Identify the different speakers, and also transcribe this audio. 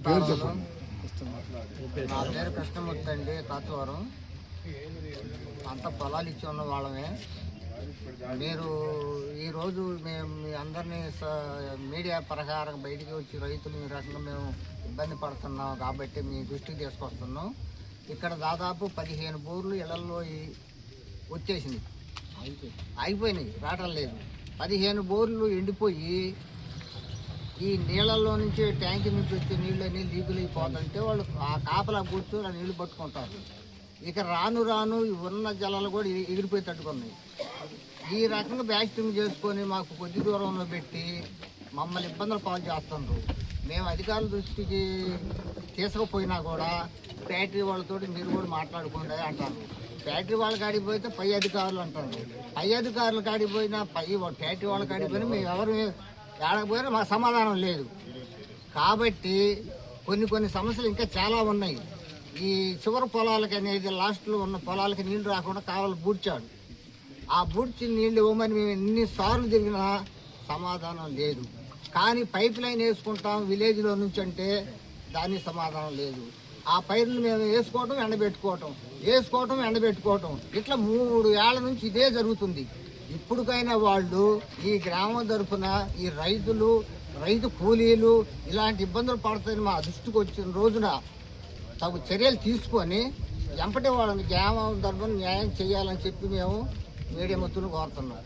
Speaker 1: నమస్కారం. నా పేరు కృష్ణమూర్తి అండి, కాచవరం. అంత పొలాలు ఇచ్చి ఉన్న వాళ్ళమే. మీరు ఈరోజు మేము మీ అందరినీ మీడియా ప్రకారం బయటికి వచ్చి రైతులు ఈ రకంగా మేము ఇబ్బంది పడుతున్నాం కాబట్టి మీ దృష్టికి తీసుకొస్తున్నాం. ఇక్కడ దాదాపు 15 బోర్లు ఇళ్లలో వచ్చేసినాయి, అయిపోయినాయి, రావటం లేదు. 15 బోర్లు ఎండిపోయి ఈ నీళ్ళల్లో నుంచి ట్యాంక్ నుంచి వచ్చే నీళ్ళని లీకులు అయిపోతుంటే వాళ్ళు ఆ కాపలా కూర్చొని ఆ నీళ్లు పట్టుకుంటారు. ఇక రాను రాను ఉన్న జలాలు కూడా ఎగిరిపోయి తట్టుకున్నాయి. ఈ రకంగా బ్యాస్టింగ్ చేసుకొని మాకు కొద్ది దూరంలో పెట్టి మమ్మల్ని ఇబ్బందులు పాలు చేస్తున్నారు. మేము అధికారుల దృష్టికి తీసుకుపోయినా కూడా ఫ్యాక్టరీ వాళ్ళతో మీరు కూడా మాట్లాడుకోండి అంటారు. ఫ్యాక్టరీ వాళ్ళ కాడికి పోతే పై అధికారులు అంటారు. పై అధికారులు కాడికి పోయినా ఫ్యాక్టరీ వాళ్ళ కాడికి పోయినా మేము ఎవరు ఏడకపోయినా మాకు సమాధానం లేదు. కాబట్టి కొన్ని సమస్యలు ఇంకా చాలా ఉన్నాయి. ఈ చివరి పొలాలకి అనేది లాస్ట్లో ఉన్న పొలాలకి నీళ్లు రాకుండా కావాలి బూడ్చాడు. ఆ బూడ్చి నీళ్లు ఇవ్వమని మేము ఎన్నిసార్లు తిరిగినా సమాధానం లేదు. కానీ పైప్ లైన్ వేసుకుంటాం విలేజ్లో నుంచి అంటే దానికి సమాధానం లేదు. ఆ పైర్లు మేము వేసుకోవటం ఎండబెట్టుకోవటం ఇట్లా 3 ఏళ్ల నుంచి ఇదే జరుగుతుంది. ఇప్పటికైనా వాళ్ళు ఈ గ్రామం తరఫున ఈ రైతు కూలీలు ఇలాంటి ఇబ్బందులు పడతాయని మా దృష్టికి వచ్చిన రోజున తగు చర్యలు తీసుకొని ఎంపటి వాళ్ళని గ్రామం తరఫున న్యాయం చేయాలని చెప్పి మేము మీడియా మిత్రులు కోరుతున్నాం.